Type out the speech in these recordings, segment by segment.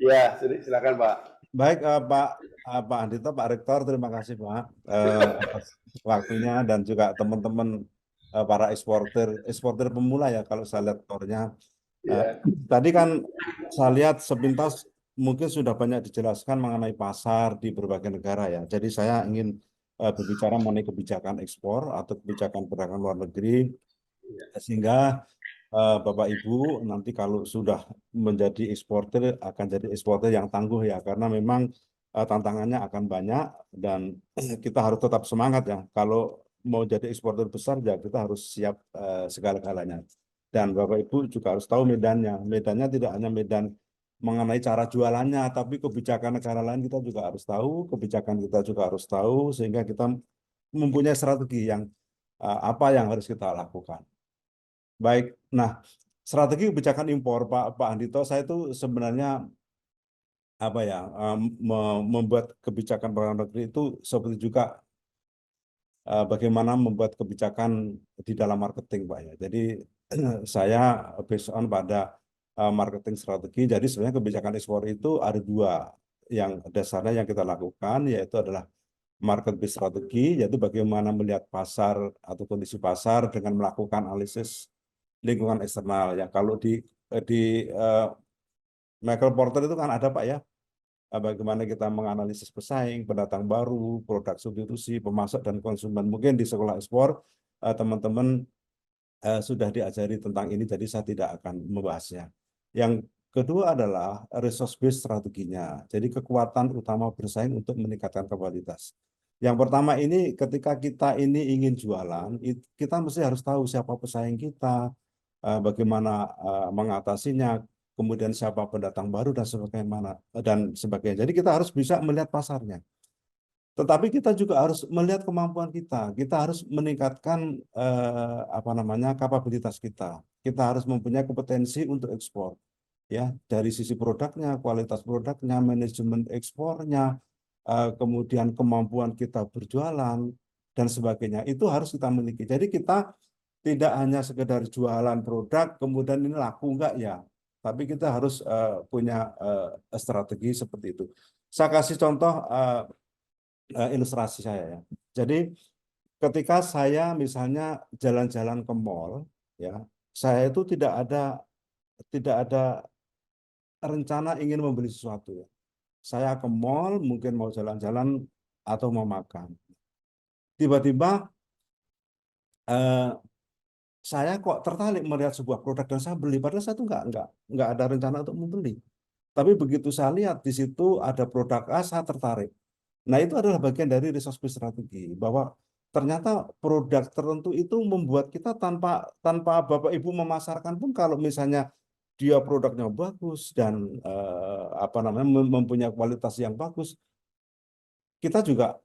Ya, silakan Pak. Baik, Pak Andito, Pak Rektor, terima kasih Pak atas waktunya dan juga teman-teman para eksportir pemula ya kalau saya lihat rektornya. Eh, Ya, Tadi kan saya lihat sepintas mungkin sudah banyak dijelaskan mengenai pasar di berbagai negara ya. Jadi saya ingin berbicara mengenai kebijakan ekspor atau kebijakan perdagangan luar negeri sehingga Bapak Ibu nanti kalau sudah menjadi eksportir akan jadi eksportir yang tangguh ya karena memang tantangannya akan banyak dan kita harus tetap semangat ya. Kalau mau jadi eksportir besar ya kita harus siap segala-galanya. Dan Bapak Ibu juga harus tahu medannya. Medannya tidak hanya medan mengenai cara jualannya, tapi kebijakan negara lain kita juga harus tahu, kebijakan kita juga harus tahu sehingga kita mempunyai strategi yang apa yang harus kita lakukan. Baik, nah strategi kebijakan impor Pak Andito, saya itu sebenarnya apa ya membuat kebijakan perdagangan negeri itu seperti juga bagaimana membuat kebijakan di dalam marketing Pak ya. Jadi saya based on pada marketing strategi. Jadi sebenarnya kebijakan ekspor itu ada dua yang dasarnya yang kita lakukan yaitu adalah market based strategi, yaitu bagaimana melihat pasar atau kondisi pasar dengan melakukan analisis lingkungan eksternal ya. Kalau di eh, Michael Porter itu kan ada Pak ya, bagaimana kita menganalisis pesaing, pendatang baru, produk substitusi, pemasok dan konsumen. Mungkin di sekolah ekspor teman-teman sudah diajari tentang ini, jadi saya tidak akan membahasnya. Yang kedua adalah resource based strateginya. Jadi kekuatan utama bersaing untuk meningkatkan kualitas. Yang pertama ini ketika kita ini ingin jualan, kita mesti harus tahu siapa pesaing kita, bagaimana mengatasinya, kemudian siapa pendatang baru dan sebagainya. Jadi kita harus bisa melihat pasarnya. Tetapi kita juga harus melihat kemampuan kita. Kita harus meningkatkan apa namanya kapabilitas kita. Kita harus mempunyai kompetensi untuk ekspor, ya dari sisi produknya, kualitas produknya, manajemen ekspornya, kemudian kemampuan kita berjualan dan sebagainya. Itu harus kita miliki. Jadi kita tidak hanya sekedar jualan produk, kemudian ini laku enggak ya. Tapi kita harus punya strategi seperti itu. Saya kasih contoh ilustrasi saya ya. Jadi ketika saya misalnya jalan-jalan ke mall, ya, saya itu tidak ada rencana ingin membeli sesuatu ya. Saya ke mall mungkin mau jalan-jalan atau mau makan. Tiba-tiba eh, saya kok tertarik melihat sebuah produk dan saya beli. Padahal saya tuh nggak ada rencana untuk membeli. Tapi begitu saya lihat di situ ada produk A, saya tertarik. Nah, itu adalah bagian dari resource based strategi bahwa ternyata produk tertentu itu membuat kita tanpa tanpa Bapak Ibu memasarkan pun kalau misalnya dia produknya bagus dan apa namanya mempunyai kualitas yang bagus, kita juga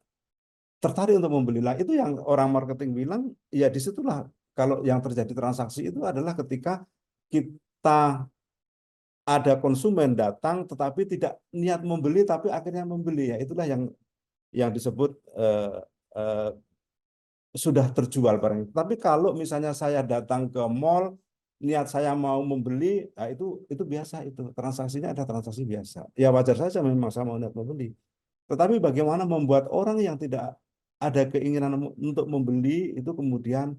tertarik untuk membeli. Lah itu yang orang marketing bilang, ya disitulah kalau yang terjadi transaksi itu adalah ketika kita ada konsumen datang tetapi tidak niat membeli tapi akhirnya membeli ya itulah yang disebut eh, sudah terjual barang. Tapi kalau misalnya saya datang ke mall, niat saya mau membeli, nah itu biasa itu transaksinya ada transaksi biasa. Ya wajar saja memang saya mau niat membeli. Tetapi bagaimana membuat orang yang tidak ada keinginan untuk membeli itu kemudian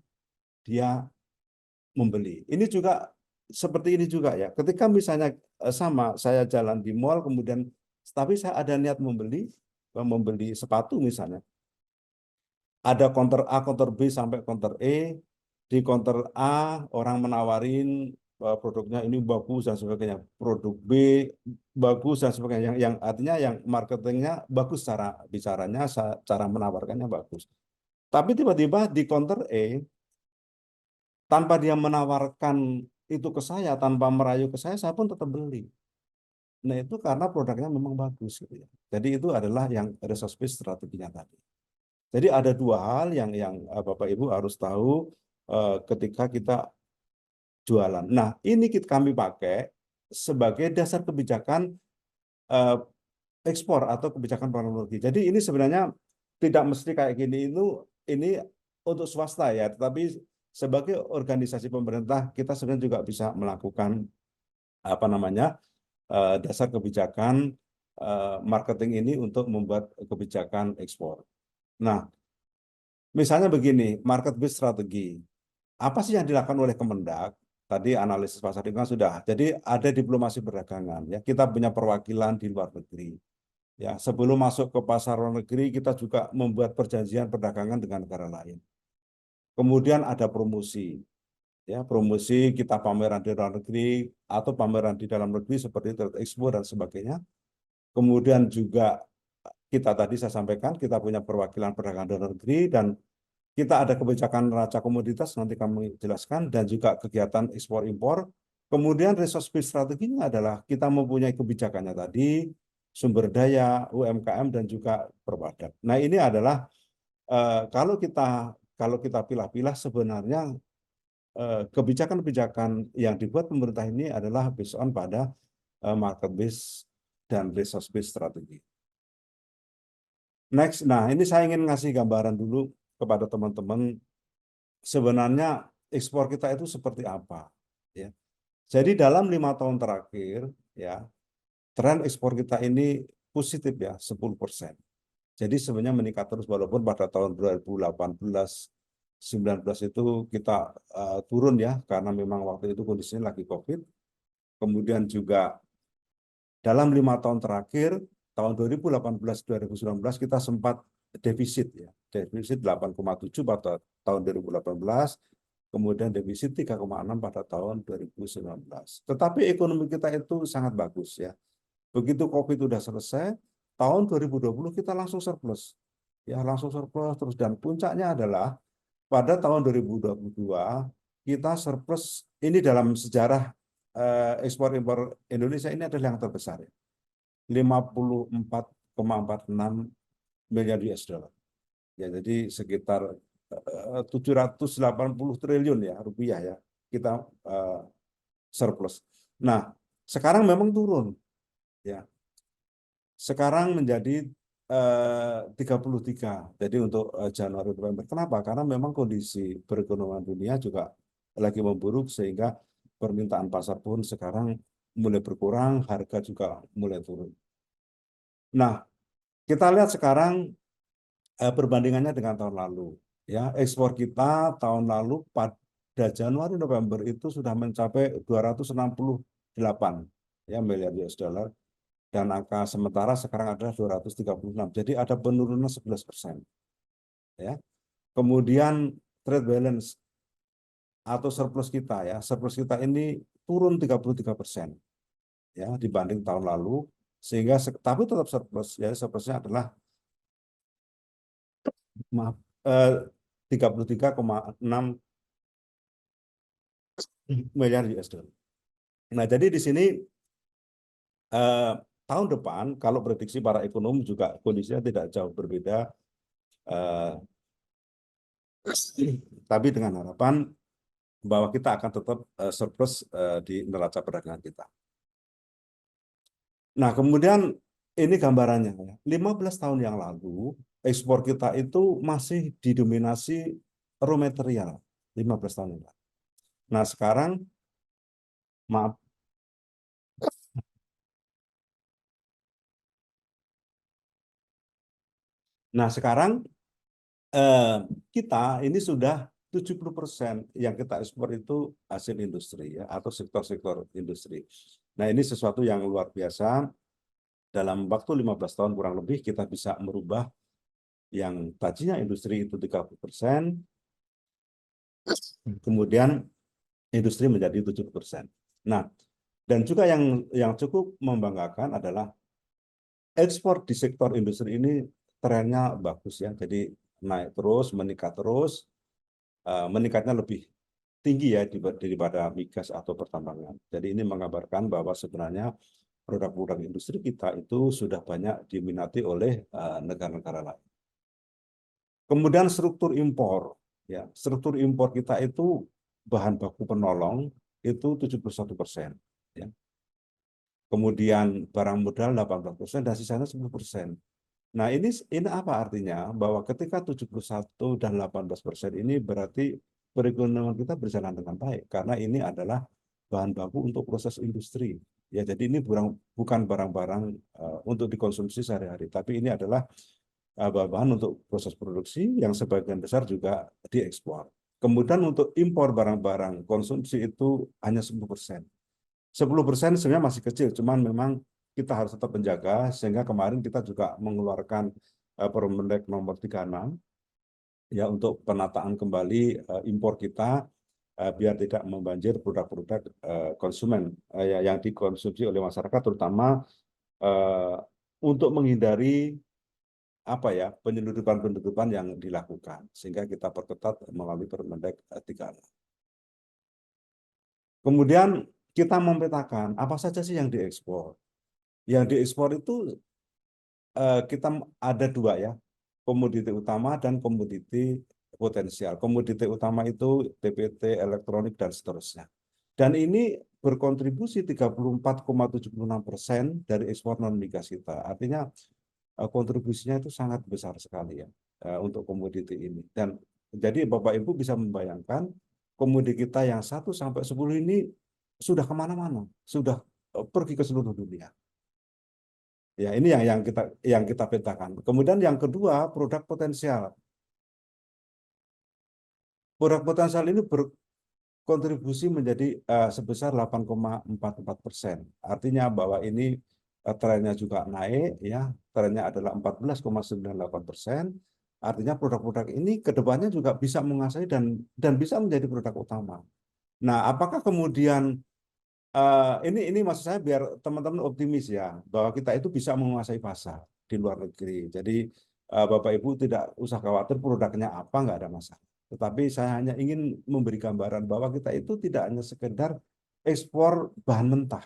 dia membeli. Ini juga seperti ini juga ya. Ketika misalnya sama saya jalan di mall kemudian tapi saya ada niat membeli sepatu misalnya ada counter A, counter B sampai counter E. Di counter A orang menawarin produknya ini bagus dan sebagainya. Produk B bagus dan sebagainya. Yang artinya yang marketingnya bagus cara bicaranya, cara menawarkannya bagus. Tapi tiba-tiba di counter E tanpa dia menawarkan itu ke saya, tanpa merayu ke saya pun tetap beli. Nah itu karena produknya memang bagus gitu ya. Jadi itu adalah yang resource based strateginya tadi. Jadi ada dua hal yang Bapak Ibu harus tahu ketika kita jualan. Nah, ini kami pakai sebagai dasar kebijakan eh, ekspor atau kebijakan teknologi. Jadi ini sebenarnya tidak mesti kayak gini ini untuk swasta ya, tetapi sebagai organisasi pemerintah kita sebenarnya juga bisa melakukan apa namanya dasar kebijakan marketing ini untuk membuat kebijakan ekspor. Nah, misalnya begini, market based strategi. Apa sih yang dilakukan oleh Kemendak? Tadi analisis pasar lingkungan sudah. Jadi ada diplomasi perdagangan. Ya, kita punya perwakilan di luar negeri. Ya, sebelum masuk ke pasar luar negeri, kita juga membuat perjanjian perdagangan dengan negara lain. Kemudian ada promosi. Ya, promosi kita pameran di luar negeri atau pameran di dalam negeri seperti Trade Expo dan sebagainya. Kemudian juga kita tadi saya sampaikan kita punya perwakilan perdagangan luar negeri dan kita ada kebijakan neraca komoditas nanti kami jelaskan dan juga kegiatan ekspor impor. Kemudian resource based strateginya adalah kita mempunyai kebijakannya tadi sumber daya UMKM dan juga perpadat. Nah ini adalah kalau kita pilah-pilah sebenarnya kebijakan-kebijakan yang dibuat pemerintah ini adalah based on pada market based dan resource based strategi. Next, nah ini saya ingin ngasih gambaran dulu kepada teman-teman sebenarnya ekspor kita itu seperti apa. Ya. Jadi dalam 5 tahun terakhir, ya tren ekspor kita ini positif ya 10%. Jadi sebenarnya meningkat terus walaupun pada tahun 2018 19 itu kita turun ya karena memang waktu itu kondisinya lagi COVID. Kemudian juga dalam 5 tahun terakhir tahun 2018-2019 kita sempat defisit ya, defisit 8,7 pada tahun 2018, kemudian defisit 3,6 pada tahun 2019. Tetapi ekonomi kita itu sangat bagus ya. Begitu COVID sudah selesai, tahun 2020 kita langsung surplus. Ya, langsung surplus terus dan puncaknya adalah pada tahun 2022 kita surplus ini dalam sejarah ekspor impor Indonesia ini adalah yang terbesar ya. 54,46 miliar US dollar. Ya, jadi sekitar 780 triliun ya rupiah ya kita surplus. Nah, sekarang memang turun ya. Sekarang menjadi 33. Jadi untuk Januari November. Kenapa? Karena memang kondisi perekonomian dunia juga lagi memburuk sehingga permintaan pasar pun sekarang mulai berkurang, harga juga mulai turun. Nah, kita lihat sekarang perbandingannya dengan tahun lalu. Ya, ekspor kita tahun lalu pada Januari November itu sudah mencapai 268 ya miliar US dollar dan angka sementara sekarang adalah 236. Jadi ada penurunan 11%. Ya. Kemudian trade balance atau surplus kita ya, surplus kita ini turun 33% ya dibanding tahun lalu sehingga tapi tetap surplus ya, surplusnya adalah maaf 33,6 miliar US dollar. Nah, jadi di sini tahun depan kalau prediksi para ekonom juga kondisinya tidak jauh berbeda, tapi dengan harapan bahwa kita akan tetap surplus di neraca perdagangan kita. Nah, kemudian ini gambarannya. 15 tahun yang lalu, ekspor kita itu masih didominasi raw material. 15 tahun yang lalu. Nah, sekarang, maaf. Nah, sekarang kita ini sudah 70% yang kita ekspor itu hasil industri ya, atau sektor-sektor industri. Nah, ini sesuatu yang luar biasa. Dalam waktu 15 tahun kurang lebih kita bisa merubah yang tadinya industri itu 30%, kemudian industri menjadi 70%. Nah, dan juga yang cukup membanggakan adalah ekspor di sektor industri ini trennya bagus ya. Jadi naik terus, meningkat terus, meningkatnya lebih tinggi ya daripada migas atau pertambangan. Jadi ini mengabarkan bahwa sebenarnya produk-produk industri kita itu sudah banyak diminati oleh negara-negara lain. Kemudian struktur impor, ya struktur impor kita itu bahan baku penolong itu 71%, ya. Kemudian barang modal 18% dan sisanya 10%. Nah ini apa artinya? Bahwa ketika 71 dan 18% ini berarti perekonomian kita berjalan dengan baik karena ini adalah bahan baku untuk proses industri. Ya, jadi ini bukan barang-barang untuk dikonsumsi sehari-hari, tapi ini adalah bahan untuk proses produksi yang sebagian besar juga diekspor. Kemudian untuk impor barang-barang konsumsi itu hanya 10%. 10% sebenarnya masih kecil, cuman memang kita harus tetap menjaga, sehingga kemarin kita juga mengeluarkan Permendek nomor 36 ya untuk penataan kembali impor kita biar tidak membanjir produk-produk konsumen yang dikonsumsi oleh masyarakat, terutama eh, untuk menghindari apa ya penyeludupan-penyeludupan yang dilakukan, sehingga kita perketat melalui Permendek 36. Kemudian kita memetakan apa saja sih yang diekspor. Yang diekspor itu kita ada dua ya, komoditi utama dan komoditi potensial. Komoditi utama itu TPT, elektronik, dan seterusnya. Dan ini berkontribusi 34,76% dari ekspor non-migas kita. Artinya kontribusinya itu sangat besar sekali ya untuk komoditi ini. Dan jadi Bapak Ibu bisa membayangkan komoditi kita yang 1 sampai 10 ini sudah kemana-mana, sudah pergi ke seluruh dunia. Ya, ini yang kita petakan. Kemudian yang kedua, produk potensial. Produk potensial ini berkontribusi menjadi sebesar 8,44%. Artinya bahwa ini trennya juga naik, ya, trennya adalah 14,98%. Artinya produk-produk ini ke depannya juga bisa menguasai dan bisa menjadi produk utama. Nah, apakah kemudian ini maksud saya biar teman-teman optimis ya bahwa kita itu bisa menguasai pasar di luar negeri. Jadi Bapak Ibu tidak usah khawatir produknya apa, nggak ada masalah. Tetapi saya hanya ingin memberi gambaran bahwa kita itu tidak hanya sekedar ekspor bahan mentah,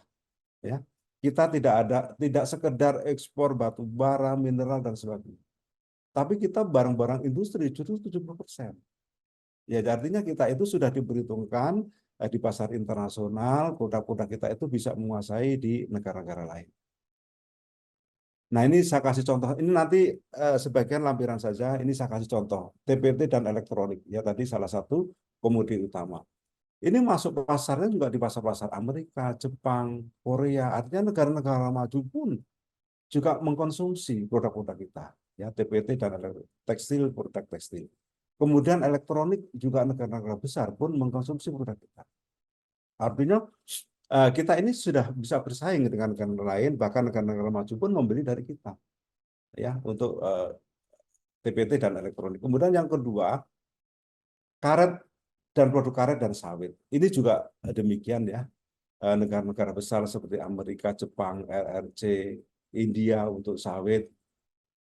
ya. Kita tidak sekedar ekspor batu bara, mineral dan sebagainya. Tapi kita barang-barang industri justru 70%. Ya, artinya kita itu sudah diperhitungkan di pasar internasional, produk-produk kita itu bisa menguasai di negara-negara lain. Nah, ini saya kasih contoh. Ini nanti sebagian lampiran saja. Ini saya kasih contoh. TPT dan elektronik. Ya, tadi salah satu komoditi utama. Ini masuk pasarnya juga di pasar-pasar Amerika, Jepang, Korea. Artinya negara-negara maju pun juga mengkonsumsi produk-produk kita. Ya, TPT dan tekstil, produk tekstil. Kemudian elektronik juga negara-negara besar pun mengkonsumsi produk kita. Artinya kita ini sudah bisa bersaing dengan negara lain, bahkan negara-negara maju pun membeli dari kita, ya, untuk TPT dan elektronik. Kemudian yang kedua, karet dan produk karet dan sawit. Ini juga demikian ya. Negara-negara besar seperti Amerika, Jepang, RRC, India untuk sawit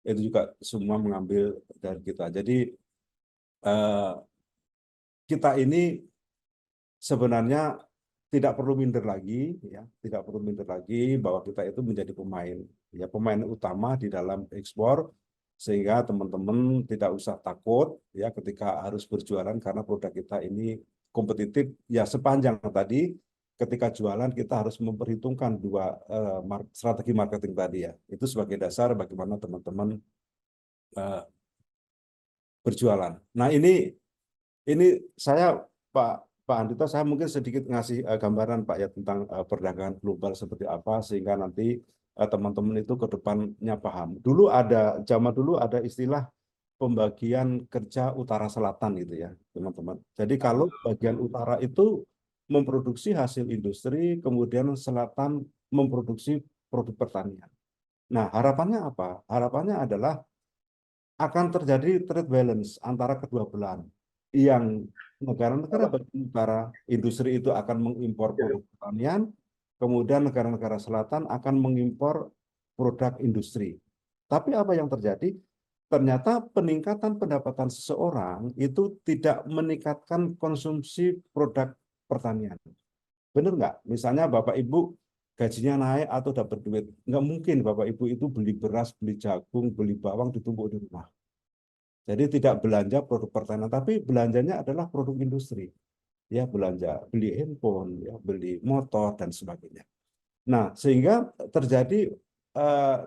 itu juga semua mengambil dari kita. Jadi eh, kita ini sebenarnya tidak perlu minder lagi, ya, tidak perlu minder lagi bahwa kita itu menjadi pemain, ya, pemain utama di dalam ekspor, sehingga teman-teman tidak usah takut, ya, ketika harus berjualan karena produk kita ini kompetitif, ya, sepanjang tadi ketika jualan kita harus memperhitungkan dua strategi marketing tadi ya, itu sebagai dasar bagaimana teman-teman uh, berjualan. Nah ini saya Pak Pak Andito, saya mungkin sedikit ngasih gambaran Pak ya tentang perdagangan global seperti apa sehingga nanti teman-teman itu ke depannya paham. Zaman dulu ada istilah pembagian kerja utara selatan gitu ya, teman-teman. Jadi kalau bagian utara itu memproduksi hasil industri, kemudian selatan memproduksi produk pertanian. Nah, harapannya apa? Harapannya adalah akan terjadi trade balance antara kedua belah. Yang negara-negara bagian utara industri itu akan mengimpor produk pertanian, kemudian negara-negara selatan akan mengimpor produk industri. Tapi apa yang terjadi? Ternyata peningkatan pendapatan seseorang itu tidak meningkatkan konsumsi produk pertanian. Benar nggak? Misalnya Bapak Ibu gajinya naik atau dapat duit. Nggak mungkin Bapak Ibu itu beli beras, beli jagung, beli bawang ditumbuk di rumah. Jadi tidak belanja produk pertanian, tapi belanjanya adalah produk industri. Ya, belanja, beli handphone, ya, beli motor, dan sebagainya. Nah, sehingga terjadi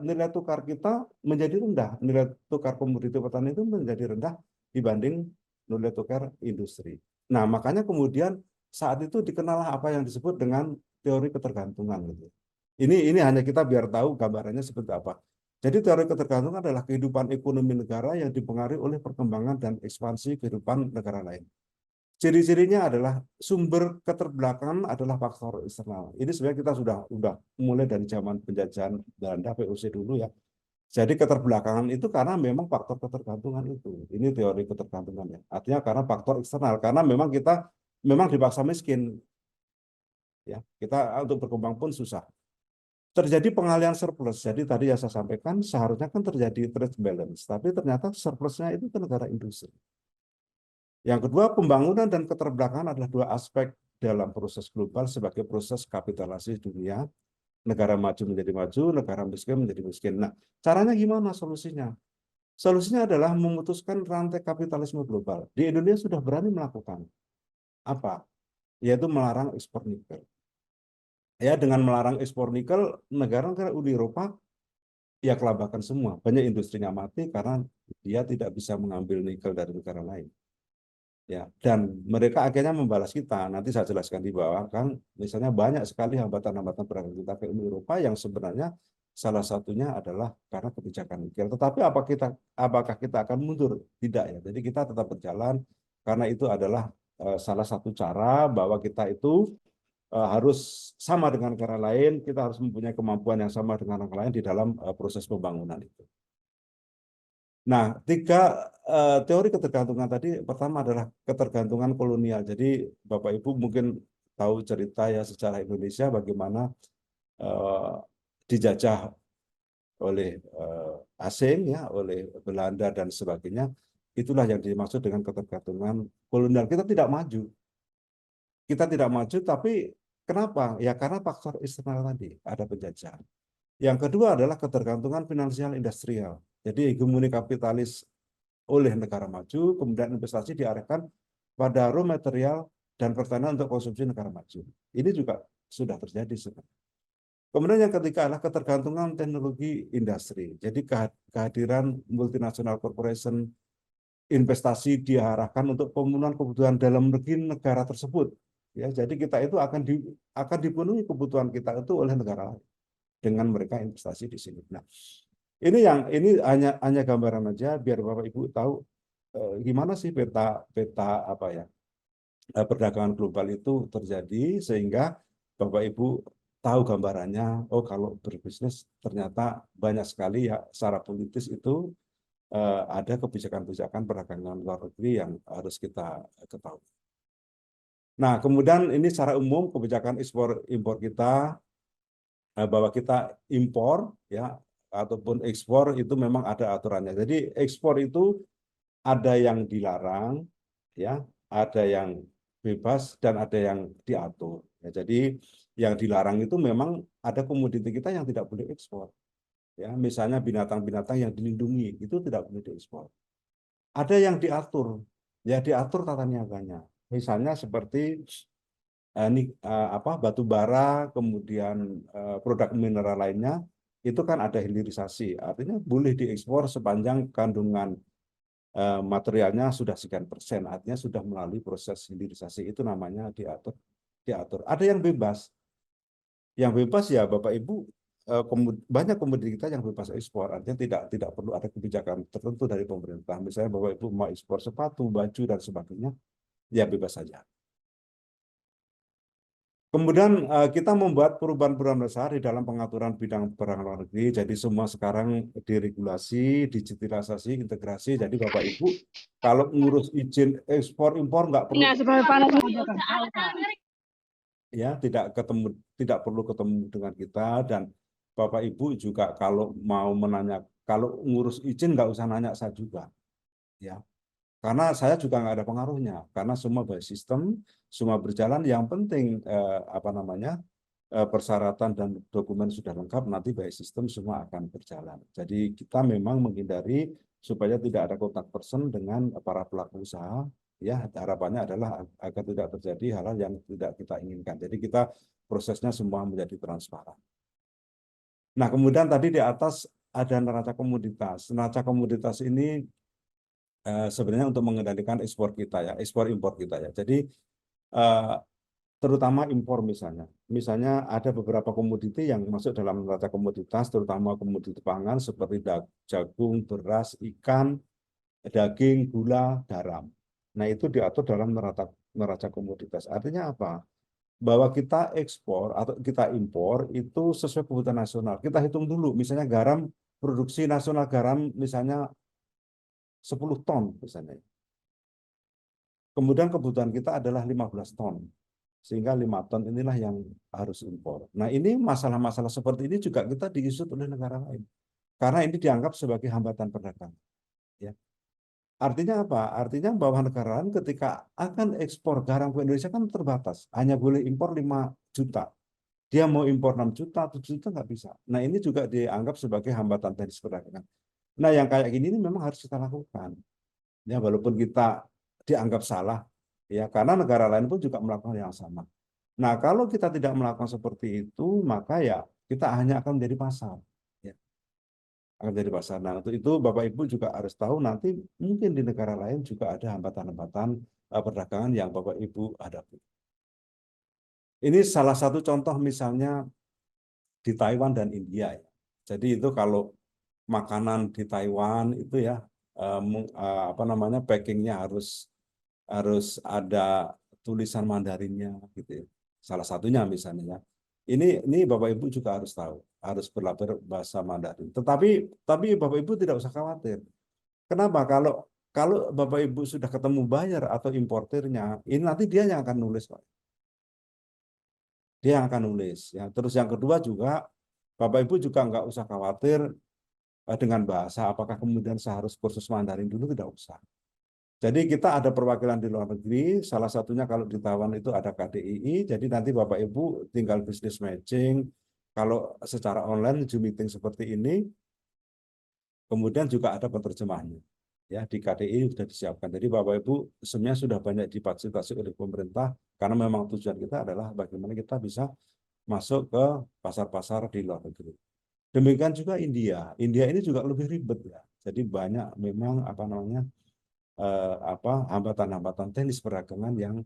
nilai tukar kita menjadi rendah. Nilai tukar komoditi pertanian itu menjadi rendah dibanding nilai tukar industri. Nah, makanya kemudian saat itu dikenal apa yang disebut dengan teori ketergantungan. Gitu. Ini hanya kita biar tahu gambarannya seperti apa. Jadi teori ketergantungan adalah kehidupan ekonomi negara yang dipengaruhi oleh perkembangan dan ekspansi kehidupan negara lain. Ciri-cirinya adalah sumber keterbelakangan adalah faktor eksternal. Ini sebenarnya kita sudah mulai dari zaman penjajahan Belanda VOC dulu ya. Jadi keterbelakangan itu karena memang faktor ketergantungan itu. Ini teori ketergantungan ya. Artinya karena faktor eksternal. Karena memang kita memang dipaksa miskin ya. Kita untuk berkembang pun susah. Terjadi pengalihan surplus. Jadi tadi yang saya sampaikan seharusnya kan terjadi trade balance, tapi ternyata surplusnya itu ke negara industri. Yang kedua, pembangunan dan keterbelakangan adalah dua aspek dalam proses global sebagai proses kapitalisasi dunia. Negara maju menjadi maju, negara miskin menjadi miskin. Nah, caranya gimana solusinya? Solusinya adalah memutuskan rantai kapitalisme global. Di Indonesia sudah berani melakukan apa? Yaitu melarang ekspor nikel. Ya, dengan melarang ekspor nikel, negara-negara Uni Eropa ya kelabakan semua. Banyak industrinya mati karena dia tidak bisa mengambil nikel dari negara lain. Ya, dan mereka akhirnya membalas kita. Nanti saya jelaskan di bawah kan, misalnya banyak sekali hambatan-hambatan perdagangan kita ke Uni Eropa yang sebenarnya salah satunya adalah karena kebijakan nikel. Tetapi apakah kita akan mundur? Tidak ya. Jadi kita tetap berjalan karena itu adalah salah satu cara bahwa kita itu harus sama dengan negara lain, kita harus mempunyai kemampuan yang sama dengan negara lain di dalam proses pembangunan itu. Nah, tiga teori ketergantungan tadi, pertama adalah ketergantungan kolonial. Jadi Bapak Ibu mungkin tahu cerita ya sejarah Indonesia bagaimana dijajah oleh asing ya, oleh Belanda dan sebagainya. Itulah yang dimaksud dengan ketergantungan kolonial. Kita tidak maju, tapi kenapa? Ya karena faktor eksternal tadi, ada penjajahan. Yang kedua adalah ketergantungan finansial industrial. Jadi hegemoni kapitalis oleh negara maju, kemudian investasi diarahkan pada raw material dan pertanian untuk konsumsi negara maju. Ini juga sudah terjadi sebenarnya. Kemudian yang ketiga adalah ketergantungan teknologi industri. Jadi kehadiran multinasional corporation, investasi diarahkan untuk pemenuhan kebutuhan dalam negeri negara tersebut. Ya, jadi kita itu akan dipenuhi kebutuhan kita itu oleh negara lain dengan mereka investasi di sini. Nah, ini hanya gambaran aja biar Bapak Ibu tahu gimana sih peta apa ya perdagangan global itu terjadi sehingga Bapak Ibu tahu gambarannya. Oh, kalau berbisnis ternyata banyak sekali ya secara politis itu ada kebijakan-kebijakan perdagangan luar negeri yang harus kita ketahui. Nah, kemudian ini secara umum kebijakan ekspor impor kita bahwa kita impor ya ataupun ekspor itu memang ada aturannya. Jadi ekspor itu ada yang dilarang ya, ada yang bebas dan ada yang diatur. Ya, jadi yang dilarang itu memang ada komoditi kita yang tidak boleh ekspor. Ya, misalnya binatang-binatang yang dilindungi itu tidak boleh diekspor. Ada yang diatur, ya diatur tata niaganya. Misalnya seperti batu bara, kemudian produk mineral lainnya, itu kan ada hilirisasi. Artinya boleh diekspor sepanjang kandungan materialnya sudah sekian persen, artinya sudah melalui proses hilirisasi. Itu namanya diatur. Diatur. Ada yang bebas. Yang bebas ya Bapak Ibu, banyak komoditi kita yang bebas ekspor. Artinya tidak perlu ada kebijakan tertentu dari pemerintah. Misalnya Bapak Ibu mau ekspor sepatu, baju, dan sebagainya, ya bebas saja. Kemudian kita membuat perubahan-perubahan besar di dalam pengaturan bidang perdagangan luar negeri. Jadi semua sekarang diregulasi, digitalisasi, integrasi. Jadi Bapak Ibu kalau ngurus izin ekspor impor nggak perlu ya tidak perlu ketemu dengan kita dan Bapak Ibu juga kalau mau menanya kalau ngurus izin nggak usah nanya saya juga ya. Karena saya juga nggak ada pengaruhnya, karena semua by sistem, semua berjalan. Yang penting persyaratan dan dokumen sudah lengkap, nanti by sistem semua akan berjalan. Jadi kita memang menghindari supaya tidak ada kontak person dengan para pelaku usaha. Ya, harapannya adalah agar tidak terjadi hal-hal yang tidak kita inginkan. Jadi kita prosesnya semua menjadi transparan. Nah, kemudian tadi di atas ada neraca komoditas. Neraca komoditas ini sebenarnya untuk mengendalikan ekspor kita ya, ekspor impor kita ya. Jadi terutama impor misalnya. Misalnya ada beberapa komoditi yang masuk dalam neraca komoditas, terutama komoditi pangan seperti jagung, beras, ikan, daging, gula, garam. Nah, itu diatur dalam neraca neraca komoditas. Artinya apa? Bahwa kita ekspor atau kita impor itu sesuai kebutuhan nasional. Kita hitung dulu, misalnya garam, produksi nasional garam misalnya 10 ton misalnya. Kemudian kebutuhan kita adalah 15 ton. Sehingga 5 ton inilah yang harus impor. Nah, ini masalah-masalah seperti ini juga kita diusut oleh negara lain. Karena ini dianggap sebagai hambatan perdagangan. Ya. Artinya apa? Artinya bahwa negara lain ketika akan ekspor garam ke Indonesia kan terbatas. Hanya boleh impor 5 juta. Dia mau impor 6 juta, 7 juta nggak bisa. Nah, ini juga dianggap sebagai hambatan teknis perdagangan. Nah, yang kayak gini ini memang harus kita lakukan. Ya, walaupun kita dianggap salah, ya karena negara lain pun juga melakukan yang sama. Nah, kalau kita tidak melakukan seperti itu, maka ya kita hanya akan menjadi pasar. Ya, akan menjadi pasar. Nah, untuk itu Bapak Ibu juga harus tahu nanti mungkin di negara lain juga ada hambatan-hambatan perdagangan yang Bapak Ibu hadapi. Ini salah satu contoh misalnya di Taiwan dan India. Ya. Jadi itu kalau makanan di Taiwan itu ya apa namanya packingnya harus harus ada tulisan Mandarinnya gitu ya. Salah satunya misalnya ya. Ini Bapak Ibu juga harus tahu, harus berlatih bahasa Mandarin. Tapi Bapak Ibu tidak usah khawatir. Kenapa? Kalau kalau Bapak Ibu sudah ketemu buyer atau importirnya, ini nanti dia yang akan nulis, Pak. Dia yang akan nulis ya. Terus yang kedua juga Bapak Ibu juga nggak usah khawatir dengan bahasa apakah kemudian seharus kursus Mandarin dulu, tidak usah. Jadi kita ada perwakilan di luar negeri, salah satunya kalau di Taiwan itu ada KDII, jadi nanti Bapak Ibu tinggal business matching, kalau secara online Zoom meeting seperti ini, kemudian juga ada penerjemahnya. Ya, di KDI sudah disiapkan. Jadi Bapak Ibu sebenarnya sudah banyak difasilitasi oleh pemerintah karena memang tujuan kita adalah bagaimana kita bisa masuk ke pasar-pasar di luar negeri. Demikian juga India. India ini juga lebih ribet ya. Jadi banyak memang apa namanya hambatan-hambatan teknis perdagangan yang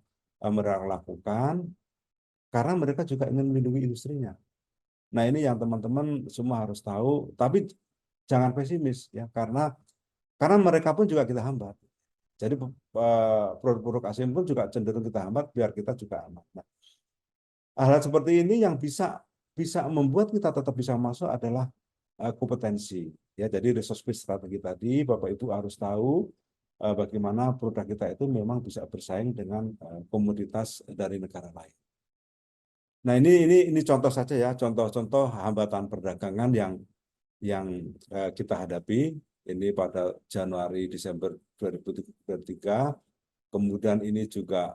mereka lakukan karena mereka juga ingin melindungi industrinya. Nah, ini yang teman-teman semua harus tahu, tapi jangan pesimis ya karena mereka pun juga kita hambat. Jadi produk-produk asing pun juga cenderung kita hambat biar kita juga aman. Nah, hal seperti ini yang bisa bisa membuat kita tetap bisa masuk adalah kompetensi. Ya, jadi resource based strategi tadi Bapak Ibu harus tahu bagaimana produk kita itu memang bisa bersaing dengan komoditas dari negara lain. Nah, ini contoh saja ya, contoh-contoh hambatan perdagangan yang kita hadapi ini pada Januari Desember 2023. Kemudian ini juga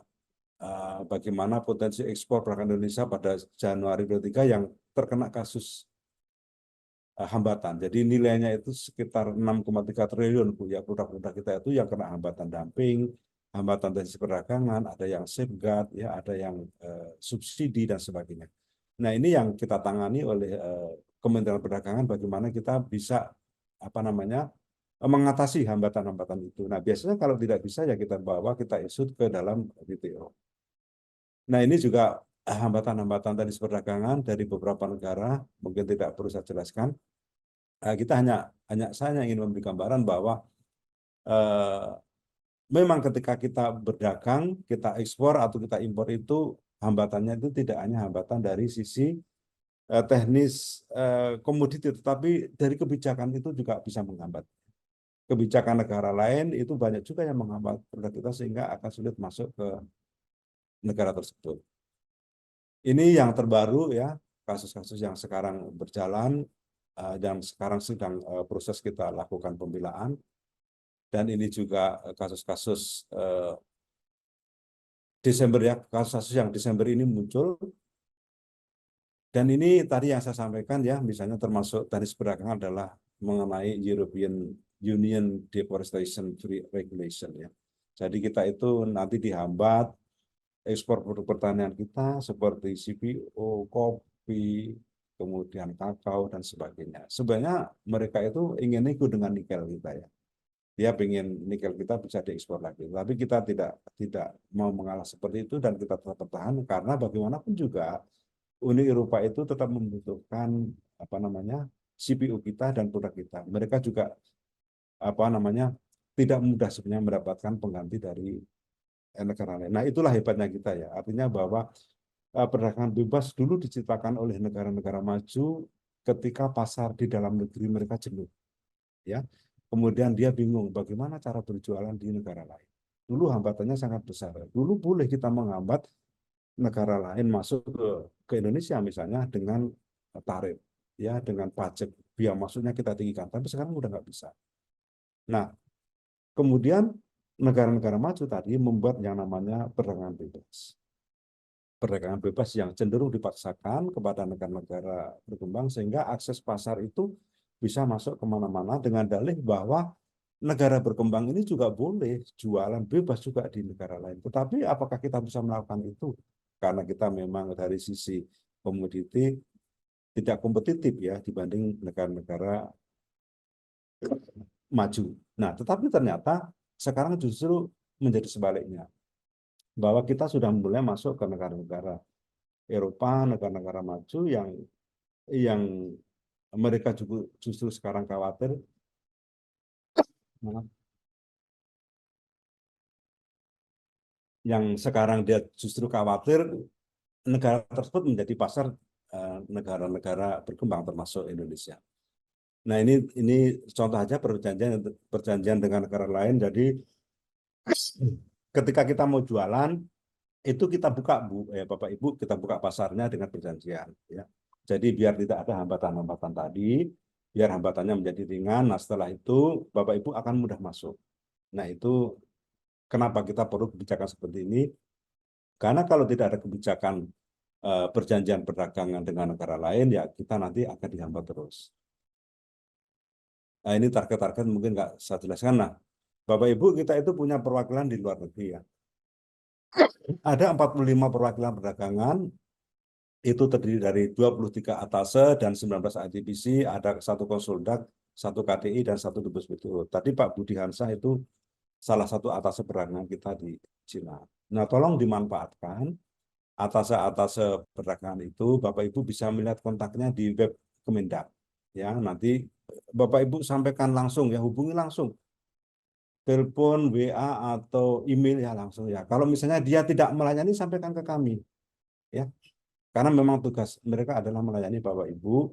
bagaimana potensi ekspor perdagangan Indonesia pada Januari 2023 yang terkena kasus hambatan. Jadi nilainya itu sekitar 6,3 triliun Bu ya, produk-produk kita itu yang kena hambatan dumping, hambatan dari perdagangan, ada yang safeguard ya, ada yang subsidi dan sebagainya. Nah, ini yang kita tangani oleh Kementerian Perdagangan bagaimana kita bisa apa namanya mengatasi hambatan-hambatan itu. Nah, biasanya kalau tidak bisa ya kita bawa kita isut ke dalam WTO. Nah, ini juga hambatan-hambatan tadi perdagangan dari beberapa negara, mungkin tidak perlu saya jelaskan. Kita hanya saya ingin memberi gambaran bahwa eh, memang ketika kita berdagang, kita ekspor atau kita impor itu hambatannya itu tidak hanya hambatan dari sisi teknis komoditi, tetapi dari kebijakan itu juga bisa menghambat. Kebijakan negara lain itu banyak juga yang menghambat produk kita sehingga akan sulit masuk ke negara tersebut. Ini yang terbaru ya, kasus-kasus yang sekarang berjalan dan sekarang sedang proses kita lakukan pembelaan. Dan ini juga kasus-kasus Desember ya, kasus-kasus yang Desember ini muncul. Dan ini tadi yang saya sampaikan ya, misalnya termasuk tadi perdagangan adalah mengenai European Union Deforestation Free Regulation ya. Jadi kita itu nanti dihambat ekspor produk pertanian kita seperti CPO, kopi, kemudian kakao dan sebagainya. Sebenarnya mereka itu ingin ikut dengan nikel kita ya. Dia ingin nikel kita bisa diekspor lagi. Tapi kita tidak mau mengalah seperti itu dan kita tetap bertahan karena bagaimanapun juga Uni Eropa itu tetap membutuhkan apa namanya CPU kita dan produk kita. Mereka juga apa namanya tidak mudah sebenarnya mendapatkan pengganti dari negara lain. Nah, itulah hebatnya kita ya. Artinya bahwa perdagangan bebas dulu diciptakan oleh negara-negara maju ketika pasar di dalam negeri mereka jenuh. Ya. Kemudian dia bingung bagaimana cara berjualan di negara lain. Dulu hambatannya sangat besar. Dulu boleh kita menghambat negara lain masuk ke Indonesia misalnya dengan tarif, ya dengan pajak, biaya masuknya kita tinggikan. Tapi sekarang udah nggak bisa. Nah, kemudian negara-negara maju tadi membuat yang namanya perdagangan bebas. Perdagangan bebas yang cenderung dipaksakan kepada negara-negara berkembang sehingga akses pasar itu bisa masuk kemana-mana dengan dalih bahwa negara berkembang ini juga boleh jualan bebas juga di negara lain. Tetapi apakah kita bisa melakukan itu? Karena kita memang dari sisi komoditi tidak kompetitif ya dibanding negara-negara maju. Nah, tetapi ternyata sekarang justru menjadi sebaliknya. Bahwa kita sudah mulai masuk ke negara-negara Eropa, negara-negara maju yang mereka juga justru sekarang khawatir yang sekarang dia justru khawatir negara tersebut menjadi pasar negara-negara berkembang termasuk Indonesia. Nah, ini contoh aja perjanjian dengan negara lain. Jadi ketika kita mau jualan itu kita buka Bapak Ibu, kita buka pasarnya dengan perjanjian ya. Jadi biar tidak ada hambatan-hambatan tadi, biar hambatannya menjadi ringan. Nah, setelah itu Bapak Ibu akan mudah masuk. Nah, itu kenapa kita perlu kebijakan seperti ini? Karena kalau tidak ada kebijakan perjanjian perdagangan dengan negara lain, ya kita nanti akan dihambat terus. Nah, ini target-target mungkin nggak saya jelaskan. Nah, Bapak Ibu, kita itu punya perwakilan di luar negeri ya. Ada 45 perwakilan perdagangan, itu terdiri dari 23 atase dan 19 ITPC, ada 1 konsuldak, 1 KDI, dan 1 dubes BDO. Tadi Pak Budi Hansah itu salah satu atase perdagangan kita di Cina. Nah, tolong dimanfaatkan atase-atase perdagangan itu, Bapak Ibu bisa melihat kontaknya di web Kemendak. Ya, nanti Bapak Ibu sampaikan langsung ya, hubungi langsung. Telepon, WA atau email ya langsung ya. Kalau misalnya dia tidak melayani, sampaikan ke kami. Ya. Karena memang tugas mereka adalah melayani Bapak Ibu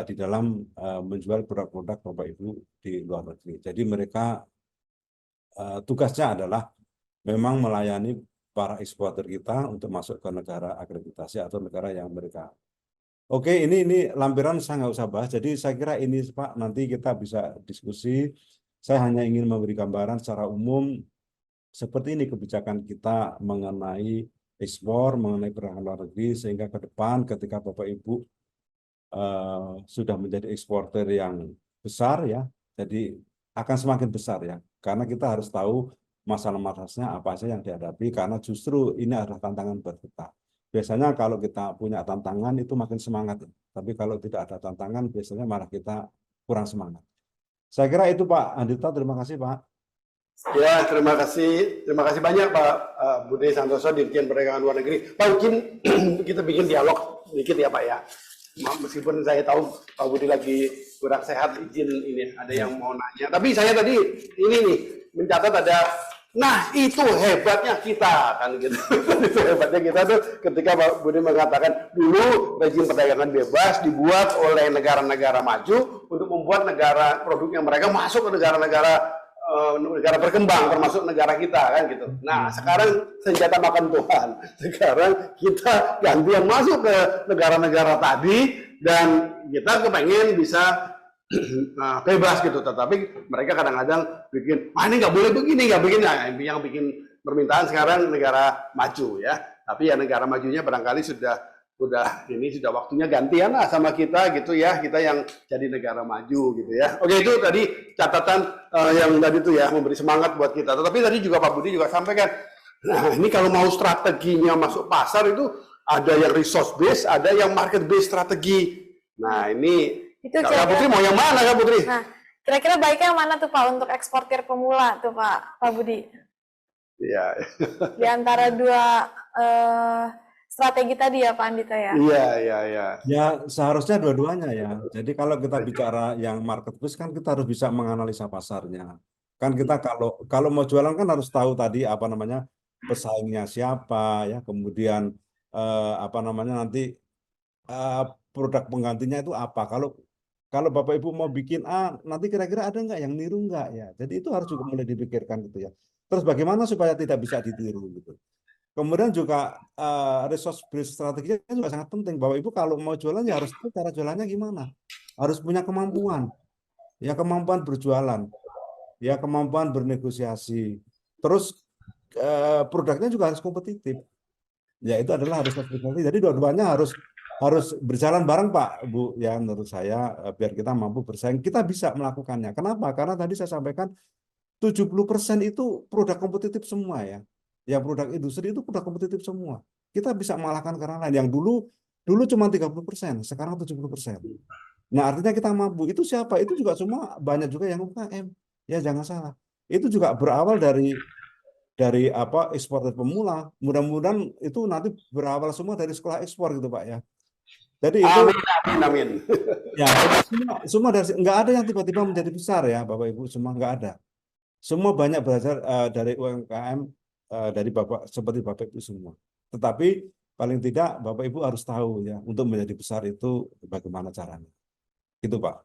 di dalam menjual produk-produk Bapak Ibu di luar negeri. Jadi mereka tugasnya adalah memang melayani para eksportir kita untuk masuk ke negara akreditasi atau negara yang mereka. Oke, ini lampiran saya nggak usah bahas. Jadi saya kira ini Pak, nanti kita bisa diskusi. Saya hanya ingin memberi gambaran secara umum seperti ini kebijakan kita mengenai ekspor, mengenai perdagangan luar negeri, sehingga ke depan ketika Bapak Ibu sudah menjadi eksportir yang besar ya, jadi akan semakin besar ya, karena kita harus tahu masalah-masalahnya apa saja yang dihadapi, karena justru ini adalah tantangan buat kita. Biasanya kalau kita punya tantangan itu makin semangat, tapi kalau tidak ada tantangan biasanya malah kita kurang semangat. Saya kira itu Pak Andita, terima kasih Pak. Ya, terima kasih banyak Pak Budi Santoso, Dirjen Perdagangan Luar Negeri. Pak, mungkin kita bikin dialog sedikit ya Pak ya. Meskipun saya tahu Pak Budi lagi kurang sehat, izin ini ada yang mau nanya. Tapi saya tadi ini nih mencatat ada, nah itu hebatnya kita kan gitu. Itu hebatnya kita tuh ketika Pak Budi mengatakan dulu rezim perdagangan bebas dibuat oleh negara-negara maju untuk membuat negara produk yang mereka masuk ke negara-negara berkembang termasuk negara kita kan gitu. Nah sekarang senjata makan Tuhan. Sekarang kita gantian masuk ke negara-negara tadi dan kita kepengen bisa bebas gitu. Tetapi mereka kadang-kadang bikin, ini nggak boleh begini, nggak begini. Nah, yang bikin permintaan sekarang negara maju ya. Tapi ya negara majunya barangkali sudah waktunya gantian lah sama kita gitu ya, kita yang jadi negara maju gitu ya. Oke, itu tadi catatan yang tadi tuh ya memberi semangat buat kita. Tetapi tadi juga Pak Budi juga sampaikan, nah ini kalau mau strateginya masuk pasar itu ada yang resource base, ada yang market base strategi. Nah ini Kak Putri mau yang mana Kak Putri? Nah, Kira-kira baiknya yang mana tuh Pak untuk eksportir pemula tuh Pak Budi? Iya, Di antara dua strategi tadi ya Pak Andita ya? iya, iya, iya. Ya, seharusnya dua-duanya ya. Jadi kalau kita bicara yang marketplace kan kita harus bisa menganalisa pasarnya. Kan kita kalau mau jualan kan harus tahu tadi apa namanya pesaingnya siapa ya, kemudian apa namanya nanti eh, produk penggantinya itu apa. Kalau Bapak Ibu mau bikin A, nanti kira-kira ada nggak yang niru nggak ya. Jadi itu harus juga mulai dipikirkan gitu ya. Terus bagaimana supaya tidak bisa ditiru gitu. Kemudian juga resource based strateginya juga sangat penting. Bapak Ibu kalau mau jualan ya harus tahu cara jualannya gimana. Harus punya kemampuan, ya kemampuan berjualan, ya kemampuan bernegosiasi. Terus produknya juga harus kompetitif. Ya itu adalah harus hospitality. Jadi dua-duanya harus berjalan bareng Pak Bu ya menurut saya biar kita mampu bersaing. Kita bisa melakukannya. Kenapa? Karena tadi saya sampaikan 70% itu produk kompetitif semua ya. Yang produk industri itu produk kompetitif semua. Kita bisa mengalahkan karena lain. Yang dulu cuma 30%, sekarang 70%. Nah, artinya kita mampu. Itu siapa? Itu juga semua banyak juga yang UKM. Ya jangan salah. Itu juga berawal dari apa eksportir pemula. Mudah-mudahan itu nanti berawal semua dari sekolah ekspor gitu Pak ya. Jadi itu Amin, amin, amin. ya jadi semua dari nggak ada yang tiba-tiba menjadi besar ya Bapak Ibu semua nggak ada. Semua banyak belajar dari UMKM dari Bapak seperti Bapak Ibu semua. Tetapi paling tidak Bapak Ibu harus tahu ya untuk menjadi besar itu bagaimana caranya. Gitu Pak.